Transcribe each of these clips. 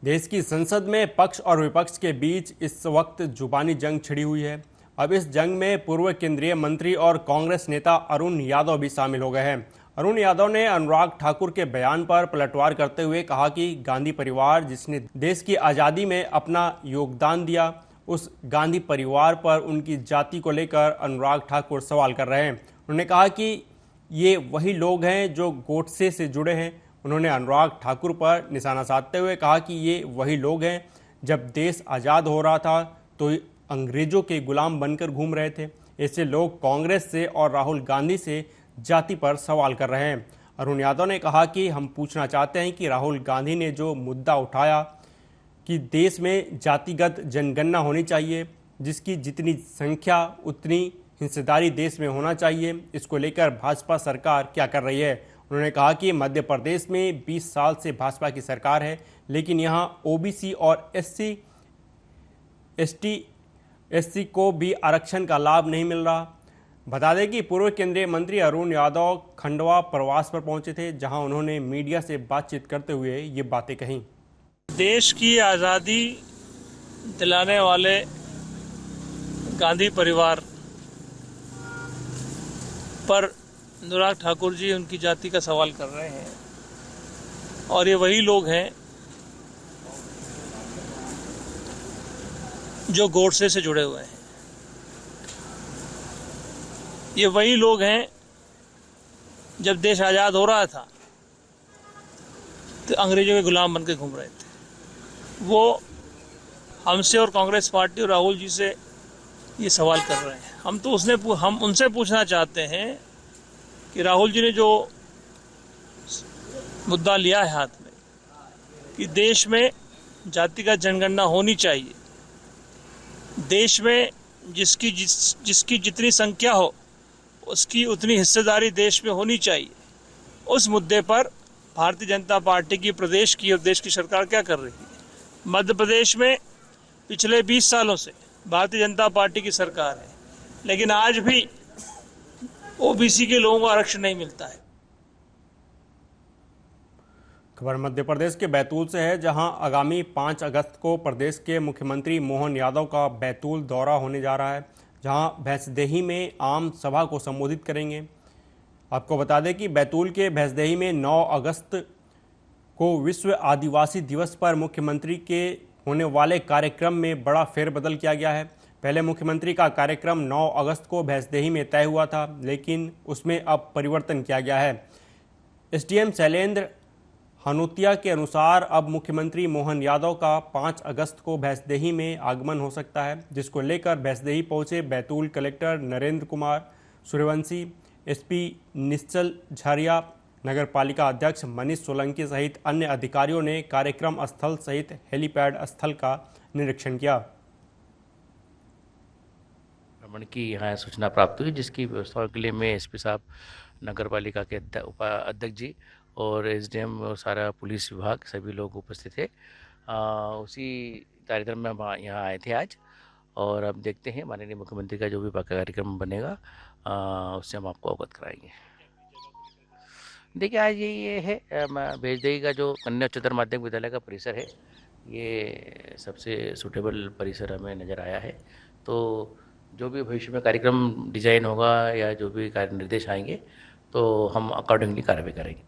देश की संसद में पक्ष और विपक्ष के बीच इस वक्त जुबानी जंग छिड़ी हुई है। अब इस जंग में पूर्व केंद्रीय मंत्री और कांग्रेस नेता अरुण यादव भी शामिल हो गए हैं। अरुण यादव ने अनुराग ठाकुर के बयान पर पलटवार करते हुए कहा कि गांधी परिवार जिसने देश की आज़ादी में अपना योगदान दिया, उस गांधी परिवार पर उनकी जाति को लेकर अनुराग ठाकुर सवाल कर रहे हैं। उन्होंने कहा कि ये वही लोग हैं जो गोडसे से जुड़े हैं। उन्होंने अनुराग ठाकुर पर निशाना साधते हुए कहा कि ये वही लोग हैं, जब देश आज़ाद हो रहा था तो अंग्रेजों के गुलाम बनकर घूम रहे थे। ऐसे लोग कांग्रेस से और राहुल गांधी से जाति पर सवाल कर रहे हैं। अरुण यादव ने कहा कि हम पूछना चाहते हैं कि राहुल गांधी ने जो मुद्दा उठाया कि देश में जातिगत जनगणना होनी चाहिए, जिसकी जितनी संख्या उतनी हिस्सेदारी देश में होना चाहिए, इसको लेकर भाजपा सरकार क्या कर रही है। उन्होंने कहा कि मध्य प्रदेश में 20 साल से भाजपा की सरकार है, लेकिन यहां ओबीसी और एससी एसटी को भी आरक्षण का लाभ नहीं मिल रहा। बता दें कि पूर्व केंद्रीय मंत्री अरुण यादव खंडवा प्रवास पर पहुंचे थे, जहां उन्होंने मीडिया से बातचीत करते हुए ये बातें कहीं। देश की आज़ादी दिलाने वाले गांधी परिवार पर अनुराग ठाकुर जी उनकी जाति का सवाल कर रहे हैं, और ये वही लोग हैं जो गोडसे से जुड़े हुए हैं। ये वही लोग हैं, जब देश आज़ाद हो रहा था तो अंग्रेजों के गुलाम बनकर घूम रहे थे। वो हमसे और कांग्रेस पार्टी और राहुल जी से ये सवाल कर रहे हैं। हम उनसे पूछना चाहते हैं कि राहुल जी ने जो मुद्दा लिया है हाथ में कि देश में जातिगत जनगणना होनी चाहिए, देश में जिसकी जितनी संख्या हो उसकी उतनी हिस्सेदारी देश में होनी चाहिए, उस मुद्दे पर भारतीय जनता पार्टी की प्रदेश की और देश की सरकार क्या कर रही है। मध्य प्रदेश में पिछले 20 सालों से भारतीय जनता पार्टी की सरकार है, लेकिन आज भी ओबीसी के लोगों को आरक्षण नहीं मिलता है। खबर मध्य प्रदेश के बैतूल से है, जहां आगामी 5 अगस्त को प्रदेश के मुख्यमंत्री मोहन यादव का बैतूल दौरा होने जा रहा है, जहां भैंसदेही में आम सभा को संबोधित करेंगे। आपको बता दें कि बैतूल के भैंसदेही में 9 अगस्त को विश्व आदिवासी दिवस पर मुख्यमंत्री के होने वाले कार्यक्रम में बड़ा फेरबदल किया गया है। पहले मुख्यमंत्री का कार्यक्रम 9 अगस्त को भैंसदेही में तय हुआ था, लेकिन उसमें अब परिवर्तन किया गया है। एसडीएम शैलेंद्र हनोतिया के अनुसार अब मुख्यमंत्री मोहन यादव का 5 अगस्त को भैंसदेही में आगमन हो सकता है, जिसको लेकर भैंसदेही पहुंचे बैतूल कलेक्टर नरेंद्र कुमार सूर्यवंशी, एसपी निश्चल झारिया, नगर पालिका अध्यक्ष मनीष सोलंकी सहित अन्य अधिकारियों ने कार्यक्रम स्थल सहित हेलीपैड स्थल का निरीक्षण किया। भ्रमण की यहाँ सूचना प्राप्त हुई, जिसकी व्यवस्था के लिए मैं एसपी साहब, नगर पालिका के उपाध्यक्ष जी और एसडीएम और सारा पुलिस विभाग सभी लोग उपस्थित थे। उसी कार्यक्रम में हम यहाँ आए थे आज, और अब देखते हैं माननीय मुख्यमंत्री का जो भी कार्यक्रम बनेगा उससे हम आपको अवगत कराएंगे। देखिए, आज ये है भैंसदेही का जो कन्या उच्चतर माध्यमिक विद्यालय का परिसर है, ये सबसे सूटेबल परिसर हमें नज़र आया है। तो जो भी भविष्य में कार्यक्रम डिजाइन होगा या जो भी कार्य निर्देश आएंगे तो हम अकॉर्डिंगली कार्रवाई करेंगे।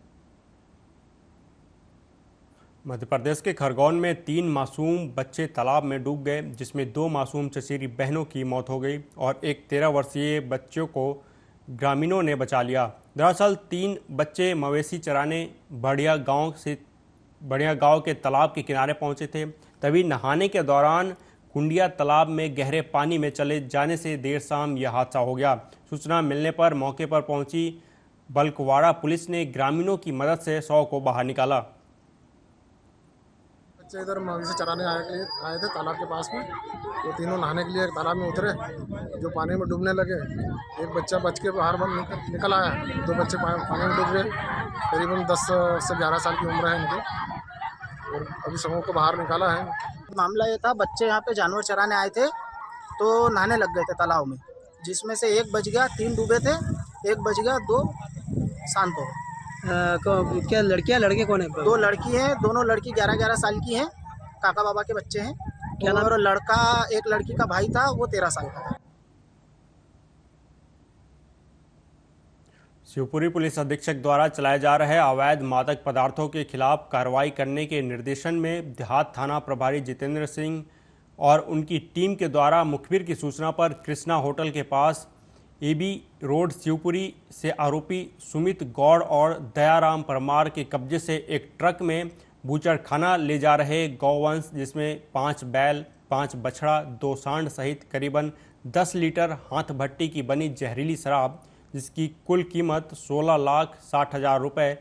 मध्य प्रदेश के खरगोन में 3 मासूम बच्चे तालाब में डूब गए, जिसमें 2 मासूम चचेरी बहनों की मौत हो गई और एक 13 वर्षीय बच्चों को ग्रामीणों ने बचा लिया। दरअसल 3 बच्चे मवेशी चराने बढ़िया गांव के तालाब के किनारे पहुंचे थे। तभी नहाने के दौरान कुंडिया तालाब में गहरे पानी में चले जाने से देर शाम यह हादसा हो गया। सूचना मिलने पर मौके पर पहुंची बलकवाड़ा पुलिस ने ग्रामीणों की मदद से शव को बाहर निकाला। बच्चे इधर मवेशी चराने आए थे तालाब के पास में, तो तीनों नहाने के लिए तालाब में उतरे, जो पानी में डूबने लगे। एक बच्चा बच के बाहर निकल आया, 2 बच्चे पानी में डूब गए। करीबन 10 से 11 साल की उम्र है इनकी, और अभी सबों को बाहर निकाला है। मामला ये था, बच्चे यहाँ पे जानवर चराने आए थे तो नहाने लग गए थे तालाब में, जिसमें से एक बच गया, 3 डूबे थे, एक बच गया, 2 शांत हो गए। क्या लड़कियां लड़के कौन है? 2 लड़की हैं, दोनों लड़की 11-11 साल की हैं काका बाबा के बच्चे हैं और लड़का एक लड़की का भाई था, वो 13 साल का था। शिवपुरी पुलिस अधीक्षक द्वारा चलाए जा रहे अवैध मादक पदार्थों के खिलाफ कार्रवाई करने के निर्देशन में देहात थाना प्रभारी जितेंद्र सिंह और उनकी टीम के द्वारा मुखबिर की सूचना पर कृष्णा होटल के पास एबी रोड शिवपुरी से आरोपी सुमित गौड़ और दयाराम परमार के कब्जे से एक ट्रक में बूचड़खाना ले जा रहे गौवंश जिसमें 5 बैल, 5 बछड़ा, 2 सांड सहित करीबन 10 लीटर हाथ भट्टी की बनी जहरीली शराब जिसकी कुल कीमत 16,60,000 रुपये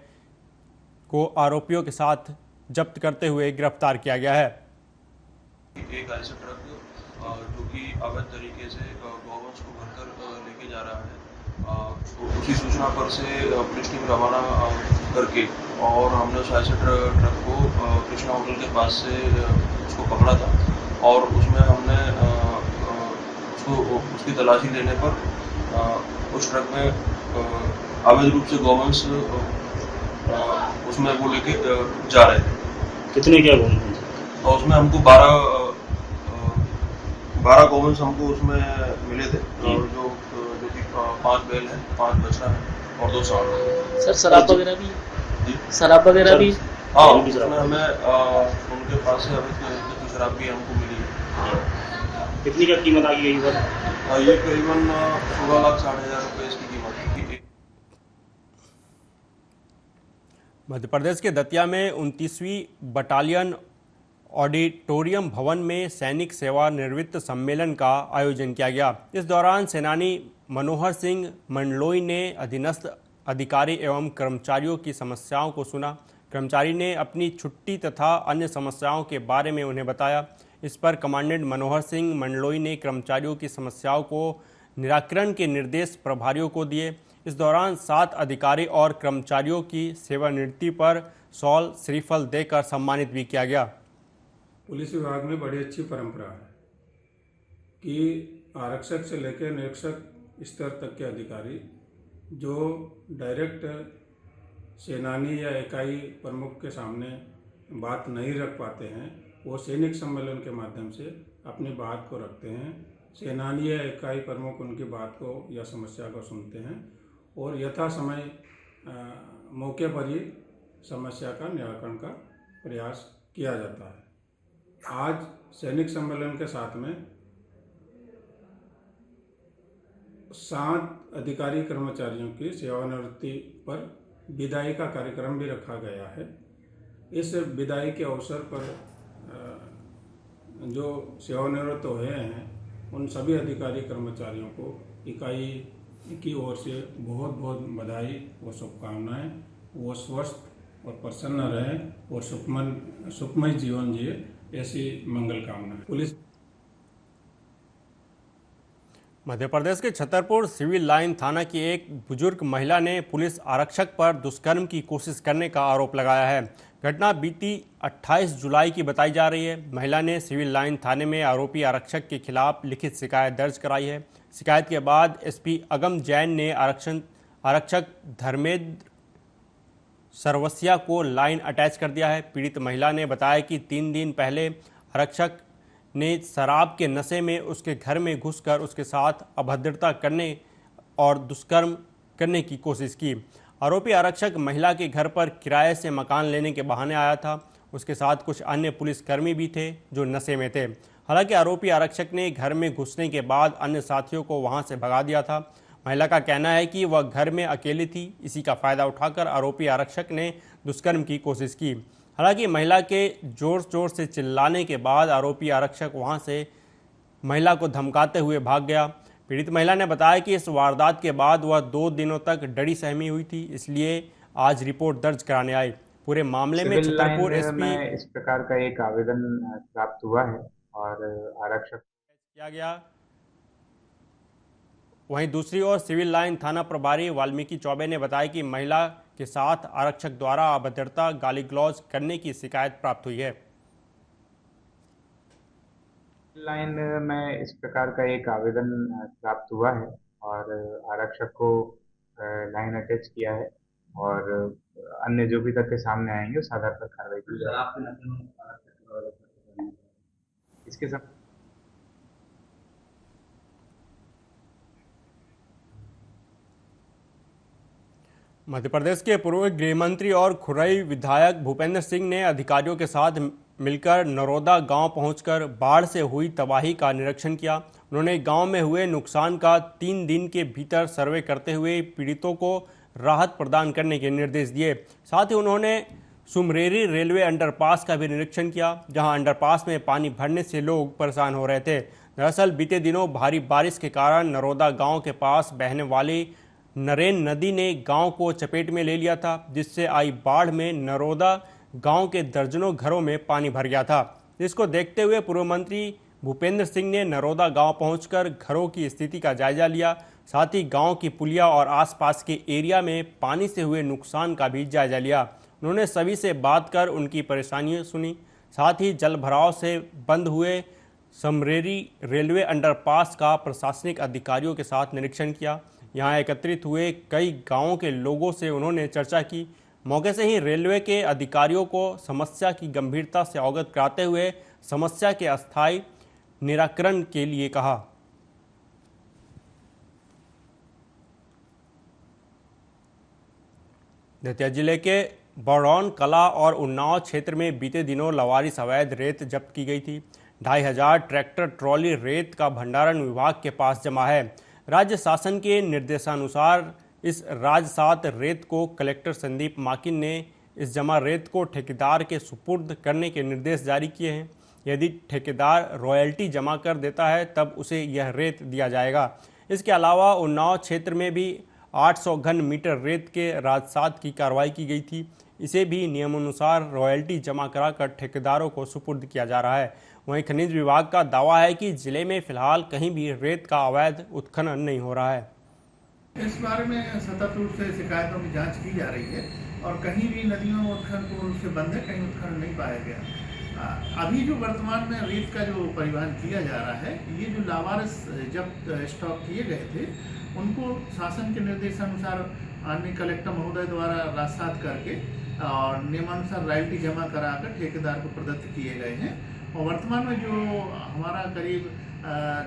को आरोपियों के साथ जब्त करते हुए गिरफ्तार किया गया है। एक ऐसा ट्रक जो कि अवैध तरीके से गौवंश को भरकर लेके जा रहा है, तो उसी सूचना पर से पुलिस टीम रवाना करके और हमने उस ऐसे ट्रक को कृष्णा होटल के पास से उसको पकड़ा था और उसमें हमने उसकी तलाशी लेने पर उस ट्रक में अवैध रूप से गौवंश उसमें वो लेके जा रहे थे। कितने क्या गौवंश? और उसमें हमको 12 गौवंश हमको उसमें मिले थे, और जो कि 5 बैल है, 5 बछड़ा है और 2 सांड। सर शराब वगैरह भी? जी शराब वगैरह भी? हाँ, उसमें हमें उनके पास से अवैध शराब भी हमको मिली है। कितनी का कीमत आ गई सर? ये करीबन 16,60,000 रुपये इसकी कीमत है। मध्य प्रदेश के दतिया में 29वीं बटालियन ऑडिटोरियम भवन में सैनिक सेवानिवृत्त सम्मेलन का आयोजन किया गया। इस दौरान सेनानी मनोहर सिंह मंडलोई ने अधीनस्थ अधिकारी एवं कर्मचारियों की समस्याओं को सुना। कर्मचारी ने अपनी छुट्टी तथा अन्य समस्याओं के बारे में उन्हें बताया। इस पर कमांडेंट मनोहर सिंह मंडलोई ने कर्मचारियों की समस्याओं को निराकरण के निर्देश प्रभारियों को दिए। इस दौरान 7 अधिकारी और कर्मचारियों की सेवानिवृत्ति पर शॉल श्रीफल देकर सम्मानित भी किया गया। पुलिस विभाग में बड़ी अच्छी परंपरा है कि आरक्षक से लेकर निरीक्षक स्तर तक के अधिकारी जो डायरेक्ट सेनानी या इकाई प्रमुख के सामने बात नहीं रख पाते हैं, वो सैनिक सम्मेलन के माध्यम से अपनी बात को रखते हैं। सेनानी या इकाई प्रमुख उनकी बात को या समस्या को सुनते हैं और यथा समय मौके पर ही समस्या का निराकरण का प्रयास किया जाता है। आज सैनिक सम्मेलन के साथ में 7 अधिकारी कर्मचारियों की सेवानिवृत्ति पर विदाई का कार्यक्रम भी रखा गया है। इस विदाई के अवसर पर जो सेवानिवृत्त हुए हैं उन सभी अधिकारी कर्मचारियों को इकाई की ओर से बहुत बहुत बधाई और शुभकामनाएं। वो स्वस्थ और प्रसन्न रहें और सुखमय जीवन जिए, ऐसी मंगल कामना। पुलिस मध्य प्रदेश के छतरपुर सिविल लाइन थाना की एक बुजुर्ग महिला ने पुलिस आरक्षक पर दुष्कर्म की कोशिश करने का आरोप लगाया है। घटना बीती 28 जुलाई की बताई जा रही है। महिला ने सिविल लाइन थाने में आरोपी आरक्षक के खिलाफ लिखित शिकायत दर्ज कराई है। शिकायत के बाद एसपी अगम जैन ने आरक्षक धर्मेंद्र सरवसिया को लाइन अटैच कर दिया है। पीड़ित महिला ने बताया कि 3 दिन पहले आरक्षक ने शराब के नशे में उसके घर में घुसकर उसके साथ अभद्रता करने और दुष्कर्म करने की कोशिश की। आरोपी आरक्षक महिला के घर पर किराए से मकान लेने के बहाने आया था। उसके साथ कुछ अन्य पुलिसकर्मी भी थे जो नशे में थे। हालांकि आरोपी आरक्षक ने घर में घुसने के बाद अन्य साथियों को वहां से भगा दिया था। महिला का कहना है कि वह घर में अकेली थी। इसी का फायदा उठाकर आरोपी आरक्षक ने दुष्कर्म की कोशिश की। हालांकि महिला के जोर जोर से चिल्लाने के बाद आरोपी आरक्षक वहां से महिला को धमकाते हुए भाग गया। पीड़ित महिला ने बताया कि इस वारदात के बाद वह 2 दिनों तक डरी सहमी हुई थी, इसलिए आज रिपोर्ट दर्ज कराने आई। पूरे मामले में छतरपुर एसपी इस प्रकार का एक आवेदन प्राप्त हुआ है और आरक्षक किया गया। वहीं दूसरी ओर सिविल लाइन थाना प्रभारी वाल्मीकि चौबे ने बताया कि महिला के साथ आरक्षक द्वारा अभद्रता गाली गलौज करने की शिकायत प्राप्त हुई है। लाइन में इस प्रकार का एक आवेदन प्राप्त हुआ है और आरक्षक को लाइन अटैच किया है और अन्य जो भी तथ्य सामने आएंगे उस आधार पर कार्रवाई की जाएगी। इसके सब मध्य प्रदेश के पूर्व गृह मंत्री और खुरई विधायक भूपेंद्र सिंह ने अधिकारियों के साथ मिलकर नरोदा गांव पहुंचकर बाढ़ से हुई तबाही का निरीक्षण किया। उन्होंने गांव में हुए नुकसान का 3 दिन के भीतर सर्वे करते हुए पीड़ितों को राहत प्रदान करने के निर्देश दिए। साथ ही उन्होंने सुमरेरी रेलवे अंडरपास का भी निरीक्षण किया, जहां अंडरपास में पानी भरने से लोग परेशान हो रहे थे। दरअसल बीते दिनों भारी बारिश के कारण नरोदा गाँव के पास बहने वाली नरेन नदी ने गांव को चपेट में ले लिया था, जिससे आई बाढ़ में नरोदा गांव के दर्जनों घरों में पानी भर गया था। जिसको देखते हुए पूर्व मंत्री भूपेंद्र सिंह ने नरोदा गांव पहुंचकर घरों की स्थिति का जायजा लिया। साथ ही गांव की पुलिया और आसपास के एरिया में पानी से हुए नुकसान का भी जायजा लिया। उन्होंने सभी से बात कर उनकी परेशानियां सुनी। साथ ही जल भराव से बंद हुए समरेरी रेलवे अंडरपास का प्रशासनिक अधिकारियों के साथ निरीक्षण किया। यहाँ एकत्रित हुए कई गांवों के लोगों से उन्होंने चर्चा की। मौके से ही रेलवे के अधिकारियों को समस्या की गंभीरता से अवगत कराते हुए समस्या के अस्थायी निराकरण के लिए कहा। दतिया जिले के बरौन कला और उन्नाव क्षेत्र में बीते दिनों लवारिस अवैध रेत जब्त की गई थी। 2500 ट्रैक्टर ट्रॉली रेत का भंडारण विभाग के पास जमा है। राज्य शासन के निर्देशानुसार इस राजसात रेत को कलेक्टर संदीप माकिन ने इस जमा रेत को ठेकेदार के सुपुर्द करने के निर्देश जारी किए हैं। यदि ठेकेदार रॉयल्टी जमा कर देता है तब उसे यह रेत दिया जाएगा। इसके अलावा उन्नाव क्षेत्र में भी 800 घन मीटर रेत के राजसात की कार्रवाई की गई थी। इसे भी नियमानुसार रॉयल्टी जमा कराकर ठेकेदारों को सुपुर्द किया जा रहा है। वहीं खनिज विभाग का दावा है कि जिले में फिलहाल कहीं भी रेत का अवैध उत्खनन नहीं हो रहा है। इस बारे में सतत रूप से शिकायतों की जांच की जा रही है और कहीं भी नदियों में उत्खनन पूर्ण रूप से बंद है, कहीं उत्खनन नहीं पाया गया। अभी जो वर्तमान में रेत का जो परिवहन किया जा रहा है, ये जो लावारिस जब्त स्टॉक किए गए थे उनको शासन के निर्देशानुसार अन्य कलेक्टर महोदय द्वारा राजसात करके और नियमानुसार रॉयल्टी जमा कराकर ठेकेदार को प्रदत्त किए गए हैं। और वर्तमान में जो हमारा करीब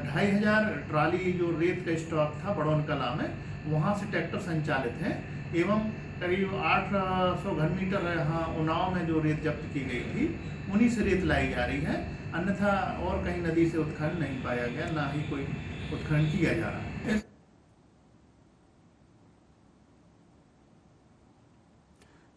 2500 ट्राली जो रेत का स्टॉक था बड़ौन कला में, वहाँ से ट्रैक्टर संचालित हैं एवं करीब 800 घन मीटर यहाँ उन्नाव में जो रेत जब्त की गई थी उन्हीं से रेत लाई जा रही है। अन्यथा और कहीं नदी से उत्खनन नहीं पाया गया, ना ही कोई उत्खनन किया जा रहा है।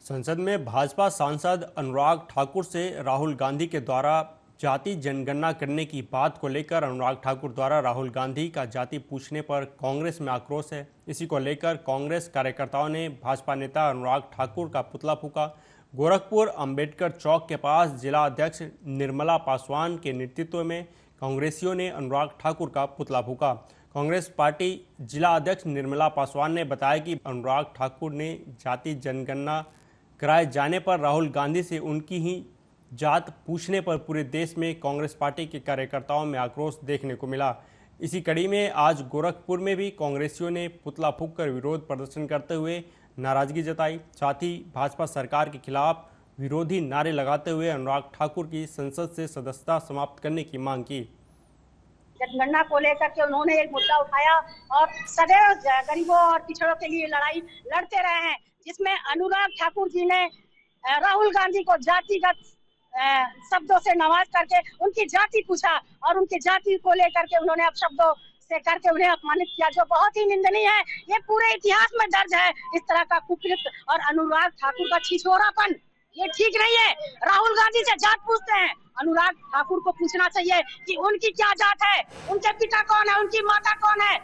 संसद में भाजपा सांसद अनुराग ठाकुर से राहुल गांधी के द्वारा जाति जनगणना करने की बात को लेकर अनुराग ठाकुर द्वारा राहुल गांधी का जाति पूछने पर कांग्रेस में आक्रोश है। इसी को लेकर कांग्रेस कार्यकर्ताओं ने भाजपा नेता अनुराग ठाकुर का पुतला फूंका। गोरखपुर अंबेडकर चौक के पास जिला अध्यक्ष निर्मला पासवान के नेतृत्व में कांग्रेसियों ने अनुराग ठाकुर का पुतला फूंका। कांग्रेस पार्टी जिला अध्यक्ष निर्मला पासवान ने बताया कि अनुराग ठाकुर ने जाति जनगणना कराए जाने पर राहुल गांधी से उनकी ही जात पूछने पर पूरे देश में कांग्रेस पार्टी के कार्यकर्ताओं में आक्रोश देखने को मिला। इसी कड़ी में आज गोरखपुर में भी कांग्रेसियों ने पुतला फूंककर विरोध प्रदर्शन करते हुए नाराजगी जताई। साथ ही भाजपा सरकार के खिलाफ विरोधी नारे लगाते हुए अनुराग ठाकुर की संसद से सदस्यता समाप्त करने की मांग की। जनगणना को लेकर के उन्होंने एक मुद्दा उठाया और सदैव गरीबों और पिछड़ों के लिए लड़ाई लड़ते रहे हैं, जिसमें अनुराग ठाकुर जी ने राहुल गांधी को जातिगत शब्दों से नवाज करके उनकी जाति पूछा और उनकी जाति को लेकर के उन्होंने अपशब्दों से करके उन्हें अपमानित किया, जो बहुत ही निंदनीय है। ये पूरे इतिहास में दर्ज है इस तरह का कुकृत्य और अनुराग ठाकुर का छिछोरापन, ये ठीक नहीं है। राहुल गांधी से जात पूछते हैं, अनुराग ठाकुर को पूछना चाहिए कि उनकी क्या जात है, उनके पिता कौन है, उनकी माता कौन है।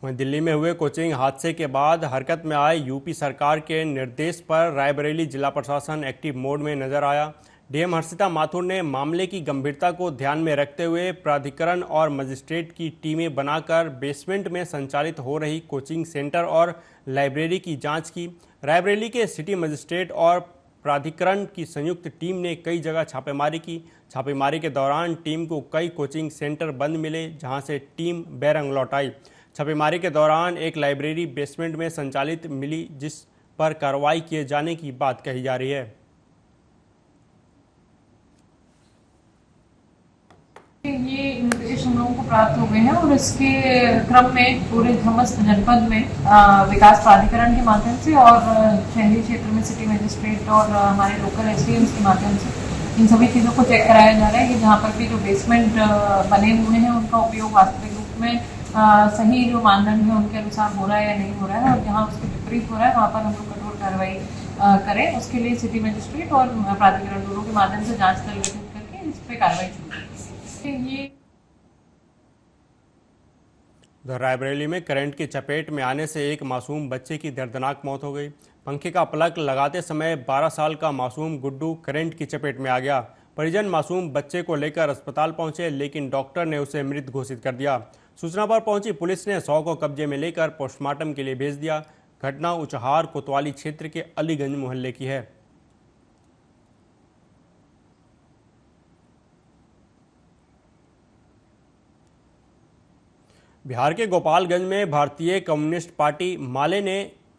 वहीं दिल्ली में हुए कोचिंग हादसे के बाद हरकत में आए यूपी सरकार के निर्देश पर रायबरेली जिला प्रशासन एक्टिव मोड में नजर आया। डीएम हर्षिता माथुर ने मामले की गंभीरता को ध्यान में रखते हुए प्राधिकरण और मजिस्ट्रेट की टीमें बनाकर बेसमेंट में संचालित हो रही कोचिंग सेंटर और लाइब्रेरी की जांच की। रायबरेली के सिटी मजिस्ट्रेट और प्राधिकरण की संयुक्त टीम ने कई जगह छापेमारी की। छापेमारी के दौरान टीम को कई कोचिंग सेंटर बंद मिले, जहां से टीम बेरंग लौट आई। छापेमारी के दौरान एक लाइब्रेरी बेसमेंट में संचालित मिली, जिस पर कार्रवाई किए जाने की बात कही जा रही है। ये निर्देश हम लोगों को प्राप्त हो गए हैं और इसके क्रम में पूरे समस्त जनपद में विकास प्राधिकरण के माध्यम से और शहरी क्षेत्र में सिटी मजिस्ट्रेट और हमारे लोकल एसडीएम्स के माध्यम से इन सभी चीज़ों को चेक कराया जा रहा है कि जहाँ पर भी जो बेसमेंट बने हुए हैं उनका उपयोग वास्तविक रूप में सही जो मानदंड है उनके अनुसार हो रहा है या नहीं हो रहा है, और जहाँ उसके विपरीत हो रहा है वहाँ पर हम लोग कठोर कार्रवाई करें। उसके लिए सिटी मजिस्ट्रेट और प्राधिकरण दोनों के माध्यम से जांच दल गठित करके इस पर कार्रवाई शुरू की। ये रायबरेली में करंट की चपेट में आने से एक मासूम बच्चे की दर्दनाक मौत हो गई। पंखे का प्लग लगाते समय 12 साल का मासूम गुड्डू करंट की चपेट में आ गया। परिजन मासूम बच्चे को लेकर अस्पताल पहुंचे, लेकिन डॉक्टर ने उसे मृत घोषित कर दिया। सूचना पर पहुंची पुलिस ने शव को कब्जे में लेकर पोस्टमार्टम के लिए भेज दिया। घटना उचहार कोतवाली क्षेत्र के अलीगंज मोहल्ले की है। बिहार के गोपालगंज में भारतीय कम्युनिस्ट पार्टी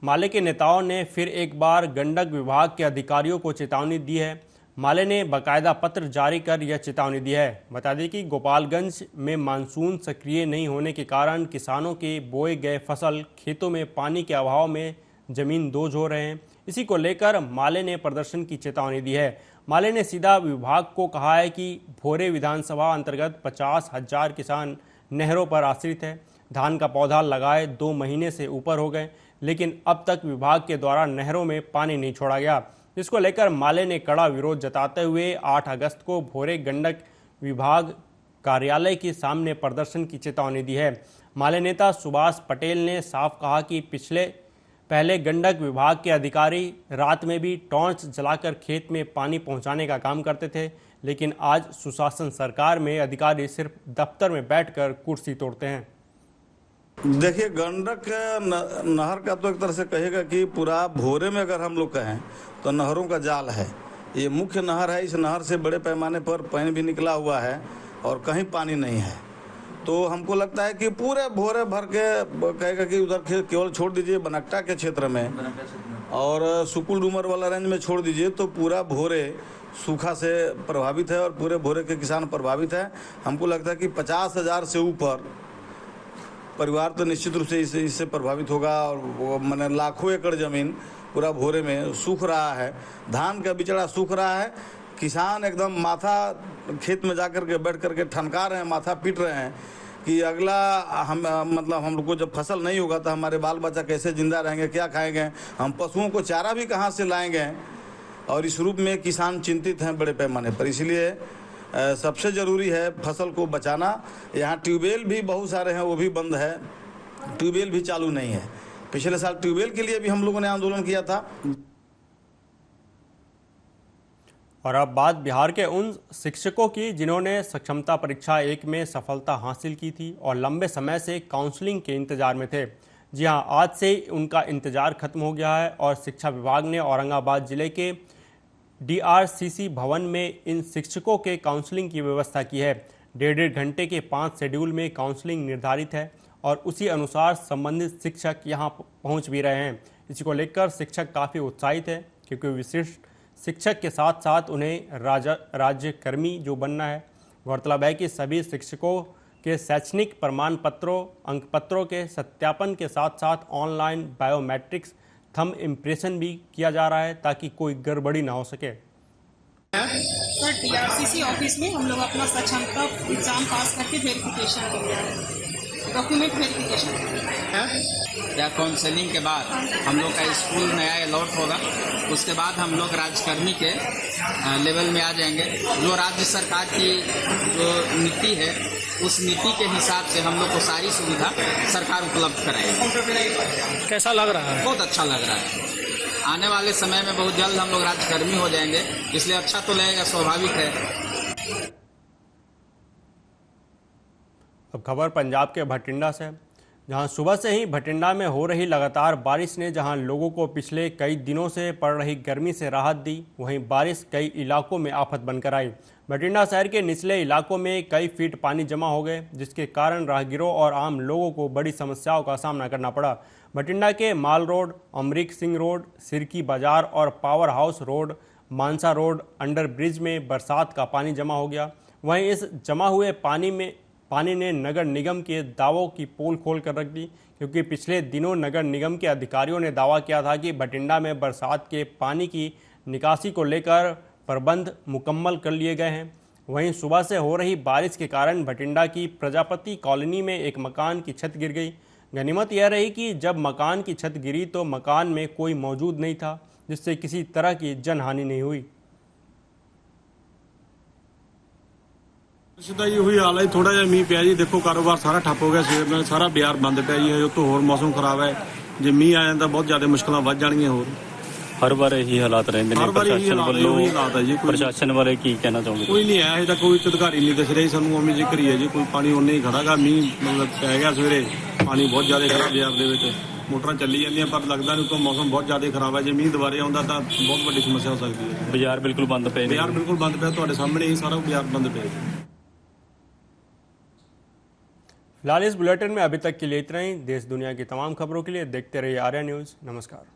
माले के नेताओं ने फिर एक बार गंडक विभाग के अधिकारियों को चेतावनी दी है। माले ने बाकायदा पत्र जारी कर यह चेतावनी दी है। बता दें कि गोपालगंज में मानसून सक्रिय नहीं होने के कारण किसानों के बोए गए फसल खेतों में पानी के अभाव में जमीन दोज हो रहे हैं। इसी को लेकर माले ने प्रदर्शन की चेतावनी दी है। माले ने सीधा विभाग को कहा है कि भोरे विधानसभा अंतर्गत 50,000 किसान नहरों पर आश्रित है। धान का पौधा लगाए 2 महीने से ऊपर हो गए, लेकिन अब तक विभाग के द्वारा नहरों में पानी नहीं छोड़ा गया। इसको लेकर माले ने कड़ा विरोध जताते हुए 8 अगस्त को भोरे गंडक विभाग कार्यालय के सामने प्रदर्शन की चेतावनी दी है। माले नेता सुभाष पटेल ने साफ कहा कि पहले गंडक विभाग के अधिकारी रात में भी टॉर्च जलाकर खेत में पानी पहुंचाने का काम करते थे, लेकिन आज सुशासन सरकार में अधिकारी सिर्फ दफ्तर में बैठकर कुर्सी तोड़ते हैं। देखिए, गंडक नहर का तो एक तरह से कहेगा कि पूरा भोरे में अगर हम लोग कहें तो नहरों का जाल है। ये मुख्य नहर है। इस नहर से बड़े पैमाने पर पानी भी निकला हुआ है और कहीं पानी नहीं है। तो हमको लगता है कि पूरे भोरे भर के कहेगा कि उधर केवल छोड़ दीजिए बनकटा के क्षेत्र में और सुकुल डूमर वाला रेंज में छोड़ दीजिए, तो पूरा भोरे सूखा से प्रभावित है और पूरे भोरे के किसान प्रभावित है। हमको लगता है कि 50,000 से ऊपर परिवार तो निश्चित रूप से इससे प्रभावित होगा और वो मैंने लाखों एकड़ ज़मीन पूरा भोरे में सूख रहा है। धान का बिचड़ा सूख रहा है। किसान एकदम माथा खेत में जाकर के बैठ करके ठनका रहे हैं, माथा पीट रहे हैं कि अगला हम लोग को जब फसल नहीं होगा तो हमारे बाल बच्चा कैसे जिंदा रहेंगे, क्या खाएंगे, हम पशुओं को चारा भी कहाँ से लाएंगे। और इस रूप में किसान चिंतित हैं बड़े पैमाने पर। इसलिए सबसे ज़रूरी है फसल को बचाना। यहाँ ट्यूबवेल भी बहुत सारे हैं, वो भी बंद है, ट्यूबवेल भी चालू नहीं है। पिछले साल ट्यूबवेल के लिए भी हम लोगों ने आंदोलन किया था। और अब बात बिहार के उन शिक्षकों की जिन्होंने सक्षमता परीक्षा 1 में सफलता हासिल की थी और लंबे समय से काउंसलिंग के इंतजार में थे। जी हां, आज से उनका इंतजार खत्म हो गया है और शिक्षा विभाग ने औरंगाबाद जिले के DRCC भवन में इन शिक्षकों के काउंसलिंग की व्यवस्था की है। 1.5 घंटे के 5 शेड्यूल में काउंसलिंग निर्धारित है और उसी अनुसार संबंधित शिक्षक यहां पहुंच भी रहे हैं। इसी को लेकर शिक्षक काफ़ी उत्साहित है, क्योंकि विशिष्ट शिक्षक के साथ साथ उन्हें राज्यकर्मी जो बनना है। गौरतलब है कि सभी शिक्षकों के शैक्षणिक प्रमाण पत्रों, अंक पत्रों के सत्यापन के साथ साथ ऑनलाइन बायोमेट्रिक्स थंब इम्प्रेशन भी किया जा रहा है, ताकि कोई गड़बड़ी ना हो सके। सर, DRCC ऑफिस में हम लोग अपना सक्षमता एग्जाम पास करके वेरिफिकेशन कर रहे हैं, डॉक्यूमेंट वेरिफिकेशन। या काउंसलिंग के बाद हम लोग का स्कूल नया अलॉट होगा, उसके बाद हम लोग राज्यकर्मी के लेवल में आ जाएंगे। जो राज्य सरकार की जो नीति है उस नीति के हिसाब से हम लोग को सारी सुविधा सरकार उपलब्ध कराएगी। कैसा लग रहा है? बहुत अच्छा लग रहा है। आने वाले समय में बहुत जल्द हम लोग राज्यकर्मी हो जाएंगे, इसलिए अच्छा तो लगेगा, स्वाभाविक है। अब खबर पंजाब के भटिंडा से, जहां सुबह से ही भटिंडा में हो रही लगातार बारिश ने जहां लोगों को पिछले कई दिनों से पड़ रही गर्मी से राहत दी, वहीं बारिश कई इलाकों में आफत बनकर आई। भटिंडा शहर के निचले इलाकों में कई फीट पानी जमा हो गए, जिसके कारण राहगीरों और आम लोगों को बड़ी समस्याओं का सामना करना पड़ा। भटिंडा के माल रोड, अमरीक सिंह रोड, सिरकी बाजार और पावर हाउस रोड, मानसा रोड अंडर ब्रिज में बरसात का पानी जमा हो गया। वहीं इस जमा हुए पानी ने नगर निगम के दावों की पोल खोल कर रख दी, क्योंकि पिछले दिनों नगर निगम के अधिकारियों ने दावा किया था कि भटिंडा में बरसात के पानी की निकासी को लेकर प्रबंध मुकम्मल कर लिए गए हैं। वहीं सुबह से हो रही बारिश के कारण भटिंडा की प्रजापति कॉलोनी में एक मकान की छत गिर गई। गनीमत यह रही कि जब मकान की छत गिरी तो मकान में कोई मौजूद नहीं था, जिससे किसी तरह की जनहानि नहीं हुई। ਸਿੱਧਾ ਹੀ ਉਹੀ ਹਾਲ ਹੈ, ਥੋੜਾ ਜਿਹਾ ਮੀਂਹ ਪਿਆ ਜੀ, ਦੇਖੋ ਕਾਰੋਬਾਰ ਸਾਰਾ ਠੱਪ ਹੋ ਗਿਆ, ਸਵੇਰ ਨਾਲ ਸਾਰਾ ਬਾਜ਼ਾਰ ਬੰਦ ਪਿਆ ਜੀ। ਉਸ ਤੋਂ ਹੋਰ ਮੌਸਮ ਖਰਾਬ ਹੈ, ਜੇ ਮੀਂਹ ਆ ਜਾਂਦਾ ਬਹੁਤ ਜ਼ਿਆਦਾ ਮੁਸ਼ਕਲਾਂ ਵੱਧ ਜਾਣਗੀਆਂ। ਹੋਰ ਹਰ ਵਾਰ ਇਹੀ ਹਾਲਾਤ ਰਹਿੰਦੇ ਨੇ, ਪ੍ਰਸ਼ਾਸਨ ਵਾਲੇ ਕੀ ਕਹਿਣਾ ਚਾਹੁੰਦੇ? ਕੋਈ ਨਹੀਂ ਆਇਆ, ਇਹਦਾ ਕੋਈ ਅਧਿਕਾਰੀ ਨਹੀਂ ਦਿਖ ਰਿਹਾ ਸਾਨੂੰ, ਉਵੇਂ ਜ਼ਿਕਰ ਹੀ ਹੈ ਜੀ। ਕੋਈ ਪਾਣੀ ਉਹਨੇ ਹੀ ਖੜਾਗਾ, ਮੀਂਹ ਮਤਲਬ ਪੈ ਗਿਆ ਸਵੇਰੇ, ਪਾਣੀ ਬਹੁਤ ਜ਼ਿਆਦਾ ਖੜਾ ਬਾਜ਼ਾਰ ਦੇ ਵਿੱਚ, ਮੋਟਰਾਂ ਚੱਲੀ ਜਾਂਦੀਆਂ, ਪਰ ਲੱਗਦਾ ਨਹੀਂ, ਉਤੋਂ ਮੌਸਮ ਬਹੁਤ ਜ਼ਿਆਦਾ ਖਰਾਬ ਹੈ। ਜੇ ਮੀਂਹ ਦੁਬਾਰੇ ਆਉਂਦਾ ਤਾਂ ਬਹੁਤ ਵੱਡੀ ਸਮੱਸਿਆ ਹੋ ਸਕਦੀ ਹੈ। ਬਾਜ਼ਾਰ ਬਿਲਕੁਲ ਬੰਦ ਪਏ ਨੇ? ਬਾਜ਼ਾਰ ਬਿਲਕੁਲ ਬੰਦ ਪਿਆ, ਤੁਹਾਡੇ ਸਾਹਮਣੇ ਹੀ ਸਾਰਾ ਬਾਜ਼ਾਰ ਬੰਦ ਪਿਆ ਜੀ। फिलहाल इस बुलेटिन में अभी तक के लिए इतना ही। देश दुनिया की तमाम खबरों के लिए देखते रहिए आर्या न्यूज़। नमस्कार।